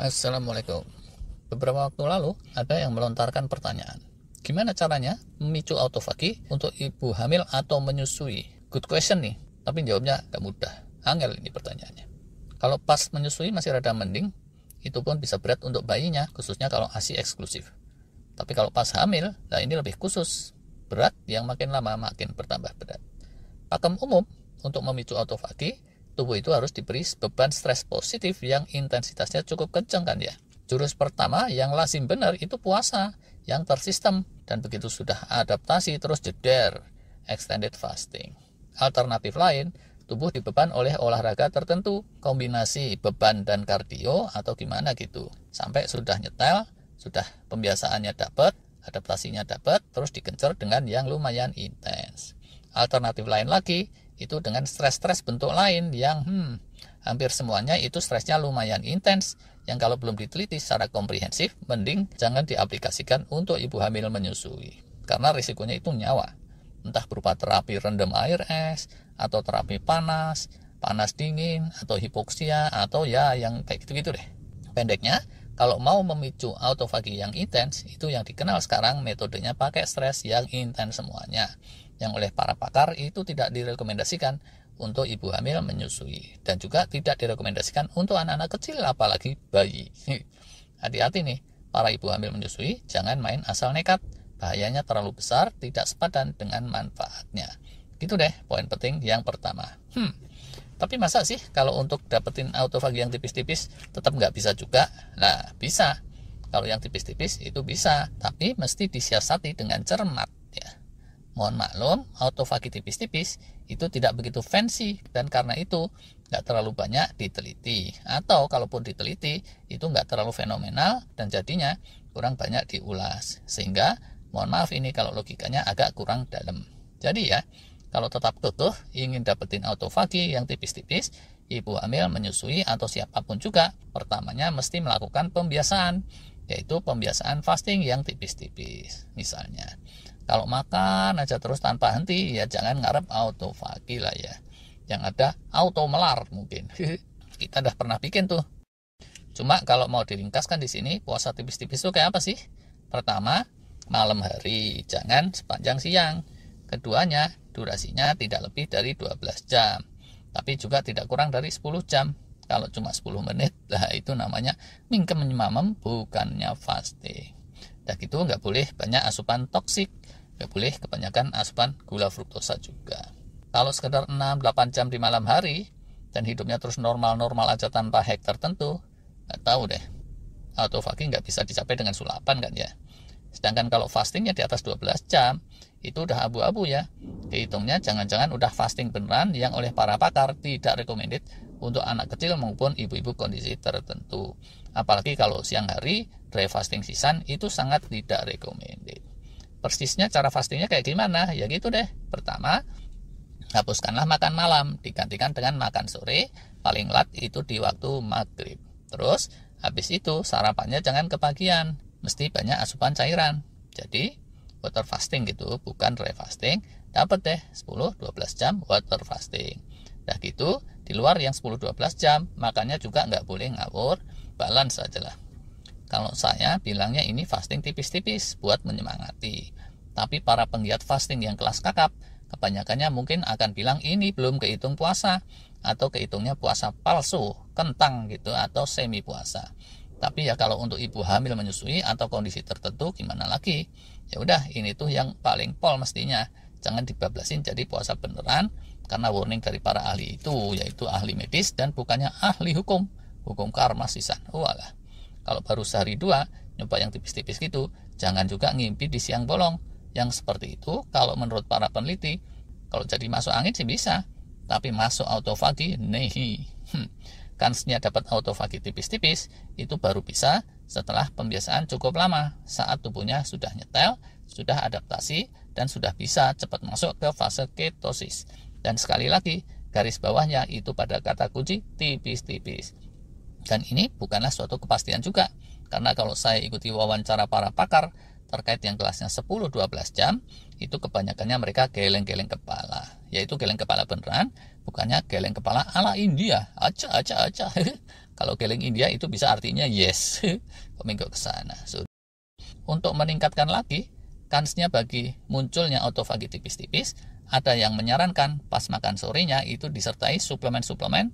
Assalamualaikum. Beberapa waktu lalu ada yang melontarkan pertanyaan. Gimana caranya memicu autofagi untuk ibu hamil atau menyusui? Good question nih, tapi jawabnya gak mudah. Angel ini pertanyaannya. Kalau pas menyusui masih rada mending, itu pun bisa berat untuk bayinya, khususnya kalau ASI eksklusif. Tapi kalau pas hamil, nah ini lebih khusus. Berat yang makin lama makin bertambah berat. Pakem umum untuk memicu autofagi, tubuh itu harus diberi beban stres positif yang intensitasnya cukup kencang kan ya. Jurus pertama yang lazim benar itu puasa yang tersistem, dan begitu sudah adaptasi terus jeder, extended fasting. Alternatif lain, tubuh dibeban oleh olahraga tertentu, kombinasi beban dan kardio atau gimana gitu. Sampai sudah nyetel, sudah pembiasaannya dapat, adaptasinya dapat, terus digencar dengan yang lumayan intens. Alternatif lain lagi, itu dengan stres-stres bentuk lain yang hampir semuanya itu stresnya lumayan intens, yang kalau belum diteliti secara komprehensif, mending jangan diaplikasikan untuk ibu hamil menyusui. Karena risikonya itu nyawa. Entah berupa terapi rendam air es, atau terapi panas, panas dingin, atau hipoksia, atau ya yang kayak gitu-gitu deh. Pendeknya, kalau mau memicu autofagi yang intens, itu yang dikenal sekarang metodenya pakai stres yang intens semuanya. Yang oleh para pakar itu tidak direkomendasikan untuk ibu hamil menyusui. Dan juga tidak direkomendasikan untuk anak-anak kecil, apalagi bayi. Hati-hati nih, para ibu hamil menyusui, jangan main asal nekat. Bahayanya terlalu besar, tidak sepadan dengan manfaatnya. Gitu deh, poin penting yang pertama. Tapi masa sih kalau untuk dapetin autofagi yang tipis-tipis tetap nggak bisa juga? Nah, bisa. Kalau yang tipis-tipis itu bisa, tapi mesti disiasati dengan cermat ya. Mohon maklum, autofagi tipis-tipis itu tidak begitu fancy, dan karena itu nggak terlalu banyak diteliti. Atau kalaupun diteliti, itu nggak terlalu fenomenal dan jadinya kurang banyak diulas. Sehingga, mohon maaf ini kalau logikanya agak kurang dalam. Jadi ya, kalau tetap kekeh ingin dapetin autofagi yang tipis-tipis, ibu hamil menyusui atau siapapun juga, pertamanya mesti melakukan pembiasaan, yaitu pembiasaan fasting yang tipis-tipis. Misalnya, kalau makan aja terus tanpa henti, ya jangan ngarep autofagi lah ya. Yang ada auto melar mungkin. Kita udah pernah bikin tuh. Cuma kalau mau diringkaskan di sini, puasa tipis-tipis itu kayak apa sih? Pertama, malam hari, jangan sepanjang siang. Keduanya, durasinya tidak lebih dari 12 jam. Tapi juga tidak kurang dari 10 jam. Kalau cuma 10 menit, lah itu namanya mingkem menyemamem, bukannya fasting. Dan gitu nggak boleh banyak asupan toksik, nggak boleh kebanyakan asupan gula fruktosa juga. Kalau sekedar 6-8 jam di malam hari, dan hidupnya terus normal-normal aja tanpa hack tertentu, nggak tahu deh, autofagi nggak bisa dicapai dengan sulapan kan ya. Sedangkan kalau fastingnya di atas 12 jam, itu udah abu-abu ya. Kehitungnya jangan-jangan udah fasting beneran yang oleh para pakar tidak recommended untuk anak kecil maupun ibu-ibu kondisi tertentu. Apalagi kalau siang hari, dry fasting season itu sangat tidak recommended. Persisnya cara fastingnya kayak gimana? Ya gitu deh. Pertama, hapuskanlah makan malam, digantikan dengan makan sore, paling lat itu di waktu maghrib. Terus, habis itu sarapannya jangan kebagian, mesti banyak asupan cairan. Jadi, water fasting gitu, bukan dry fasting. Dapat deh 10-12 jam water fasting. Dah gitu, di luar yang 10-12 jam, makannya juga nggak boleh ngawur, balance aja lah. Kalau saya bilangnya ini fasting tipis-tipis buat menyemangati. Tapi para penggiat fasting yang kelas kakap, kebanyakannya mungkin akan bilang ini belum kehitung puasa, atau kehitungnya puasa palsu, kentang gitu, atau semi puasa. Tapi ya kalau untuk ibu hamil menyusui atau kondisi tertentu gimana lagi? Ya udah, ini tuh yang paling pol mestinya. Jangan dibablasin jadi puasa beneran, karena warning dari para ahli itu, yaitu ahli medis dan bukannya ahli hukum karma sisan. Walah. Kalau baru sehari dua nyoba yang tipis-tipis gitu, jangan juga ngimpi di siang bolong. Yang seperti itu kalau menurut para peneliti, kalau jadi masuk angin sih bisa, tapi masuk autofagi nehi. Kansnya dapat autofagi tipis-tipis itu baru bisa setelah pembiasaan cukup lama, saat tubuhnya sudah nyetel, sudah adaptasi, dan sudah bisa cepat masuk ke fase ketosis. Dan sekali lagi, garis bawahnya itu pada kata kunci tipis-tipis. Dan ini bukanlah suatu kepastian juga, karena kalau saya ikuti wawancara para pakar terkait yang kelasnya 10-12 jam, itu kebanyakannya mereka geleng-geleng kepala, yaitu geleng kepala beneran, bukannya geleng kepala ala India, aja. Kalau Keling India itu bisa artinya yes. Kok minggu ke sana. So, untuk meningkatkan lagi kansnya bagi munculnya autofagi tipis-tipis, ada yang menyarankan pas makan sorenya itu disertai suplemen-suplemen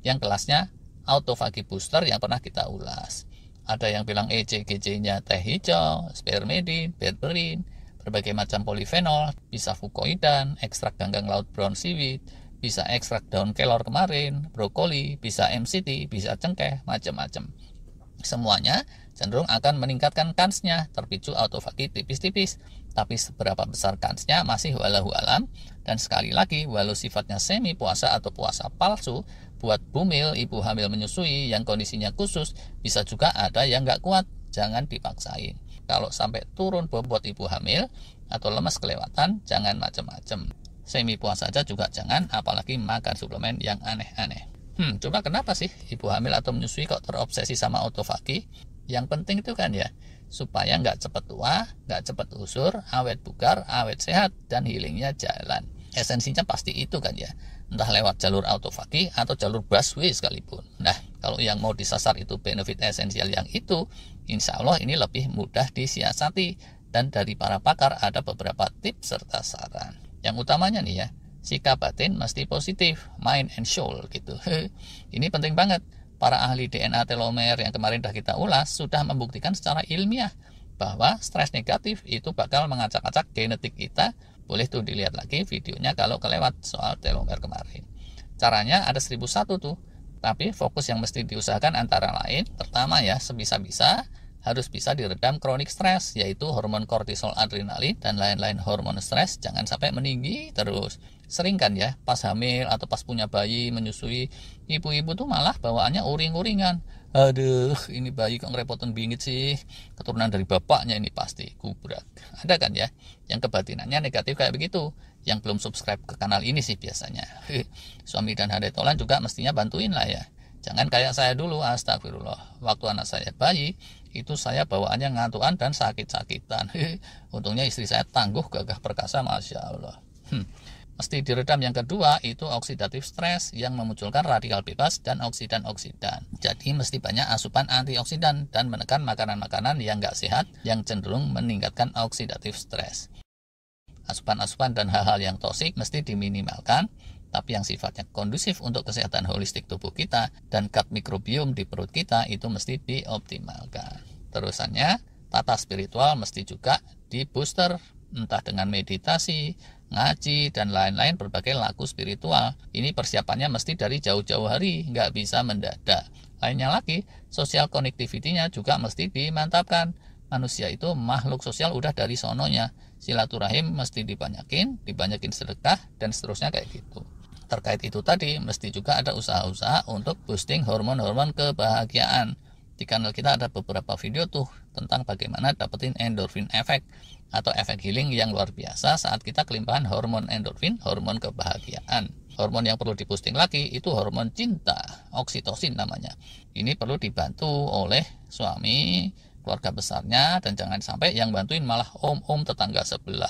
yang kelasnya autofagi booster yang pernah kita ulas. Ada yang bilang ECGC-nya teh hijau, spermidin, berberin, berbagai macam polifenol, bisa fukoidan, ekstrak ganggang laut brown seaweed, bisa ekstrak daun kelor kemarin, brokoli, bisa MCT, bisa cengkeh, macam-macam. Semuanya cenderung akan meningkatkan kansnya terpicu autofagi tipis-tipis. Tapi seberapa besar kansnya masih walahu alam. Dan sekali lagi, walau sifatnya semi puasa atau puasa palsu, buat bumil, ibu hamil menyusui yang kondisinya khusus, bisa juga ada yang nggak kuat. Jangan dipaksain. Kalau sampai turun bobot ibu hamil atau lemas kelewatan, jangan macam-macam. Semi puasa saja juga jangan, apalagi makan suplemen yang aneh-aneh. Coba kenapa sih ibu hamil atau menyusui kok terobsesi sama autofagi? Yang penting itu kan ya, supaya nggak cepat tua, nggak cepat usur, awet bugar, awet sehat, dan healingnya jalan. Esensinya pasti itu kan ya, entah lewat jalur autofagi atau jalur busway sekalipun. Nah, kalau yang mau disasar itu benefit esensial yang itu, insya Allah ini lebih mudah disiasati. Dan dari para pakar ada beberapa tips serta saran. Yang utamanya nih ya, sikap batin mesti positif, mind and soul gitu. Ini penting banget. Para ahli DNA telomer yang kemarin sudah kita ulas sudah membuktikan secara ilmiah bahwa stres negatif itu bakal mengacak-acak genetik kita. Boleh tuh dilihat lagi videonya kalau kelewat soal telomer kemarin. Caranya ada 1001 tuh. Tapi fokus yang mesti diusahakan antara lain, pertama ya, sebisa-bisa harus bisa diredam kronik stres, yaitu hormon kortisol, adrenalin, dan lain-lain hormon stres jangan sampai meninggi terus. Sering kan ya, pas hamil atau pas punya bayi menyusui, ibu-ibu tuh malah bawaannya uring-uringan. Aduh, ini bayi kok ngerepotin bingit sih, keturunan dari bapaknya ini pasti, gubrak. Ada kan ya, yang kebatinannya negatif kayak begitu, yang belum subscribe ke kanal ini sih biasanya. Suami dan Hade Tolan juga mestinya bantuin lah ya. Jangan kayak saya dulu, astagfirullah. Waktu anak saya bayi, itu saya bawaannya ngantukan dan sakit-sakitan. Untungnya istri saya tangguh, gagah perkasa, Masya Allah. Mesti diredam. Yang kedua, itu oksidatif stres yang memunculkan radikal bebas dan oksidan-oksidan. Jadi mesti banyak asupan antioksidan dan menekan makanan-makanan yang nggak sehat yang cenderung meningkatkan oksidatif stres. Asupan-asupan dan hal-hal yang toksik mesti diminimalkan. Tapi yang sifatnya kondusif untuk kesehatan holistik tubuh kita dan gut mikrobiom di perut kita itu mesti dioptimalkan. Terusannya, tata spiritual mesti juga di booster, entah dengan meditasi, ngaji, dan lain-lain berbagai laku spiritual. Ini persiapannya mesti dari jauh-jauh hari, nggak bisa mendadak. Lainnya lagi, sosial connectivity-nya juga mesti dimantapkan. Manusia itu makhluk sosial udah dari sononya. Silaturahim mesti dibanyakin sedekah, dan seterusnya kayak gitu. Terkait itu tadi, mesti juga ada usaha-usaha untuk boosting hormon-hormon kebahagiaan. Di kanal kita ada beberapa video tuh tentang bagaimana dapetin endorfin efek atau efek healing yang luar biasa saat kita kelimpahan hormon endorfin, hormon kebahagiaan. Hormon yang perlu diboosting lagi itu hormon cinta, oksitosin namanya. Ini perlu dibantu oleh suami, keluarga besarnya, dan jangan sampai yang bantuin malah om-om tetangga sebelah.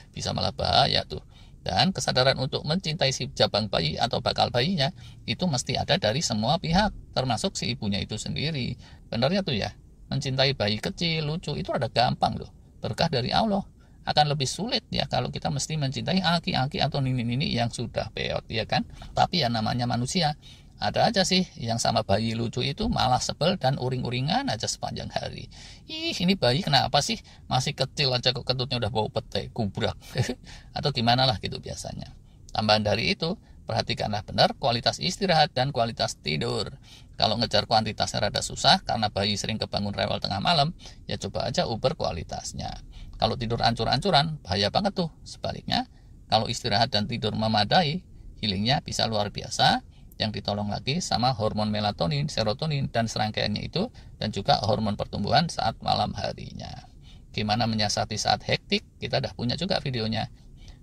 Bisa malah bahaya tuh. Dan kesadaran untuk mencintai si jabang bayi atau bakal bayinya itu mesti ada dari semua pihak, termasuk si ibunya itu sendiri. Benarnya tuh ya, mencintai bayi kecil, lucu itu ada gampang loh, berkah dari Allah. Akan lebih sulit ya kalau kita mesti mencintai aki-aki atau nini-nini yang sudah peot, ya kan? Tapi ya namanya manusia, ada aja sih yang sama bayi lucu itu malah sebel dan uring-uringan aja sepanjang hari. Ih, ini bayi kenapa sih? Masih kecil aja kok kentutnya udah bau pete, gubrak. Atau gimana lah gitu biasanya. Tambahan dari itu, perhatikanlah benar kualitas istirahat dan kualitas tidur. Kalau ngejar kuantitasnya rada susah karena bayi sering kebangun rewel tengah malam, ya coba aja uber kualitasnya. Kalau tidur ancur-ancuran, bahaya banget tuh. Sebaliknya, kalau istirahat dan tidur memadai, healingnya bisa luar biasa. Yang ditolong lagi sama hormon melatonin, serotonin, dan serangkaiannya itu, dan juga hormon pertumbuhan saat malam harinya. Gimana menyiasati saat hektik, kita udah punya juga videonya.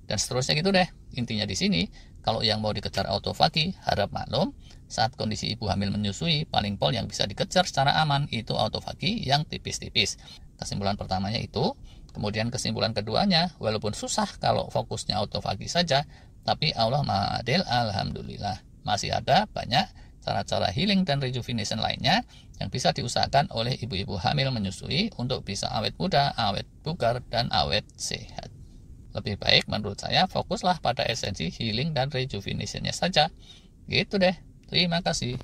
Dan seterusnya gitu deh. Intinya di sini, kalau yang mau dikejar autofagi, harap maklum, saat kondisi ibu hamil menyusui, paling pol yang bisa dikejar secara aman itu autofagi yang tipis-tipis. Kesimpulan pertamanya itu. Kemudian kesimpulan keduanya, walaupun susah kalau fokusnya autofagi saja, tapi Allah Maha Adil, alhamdulillah. Masih ada banyak cara-cara healing dan rejuvenation lainnya yang bisa diusahakan oleh ibu-ibu hamil menyusui untuk bisa awet muda, awet bugar, dan awet sehat. Lebih baik menurut saya fokuslah pada esensi healing dan rejuvenationnya saja. Gitu deh. Terima kasih.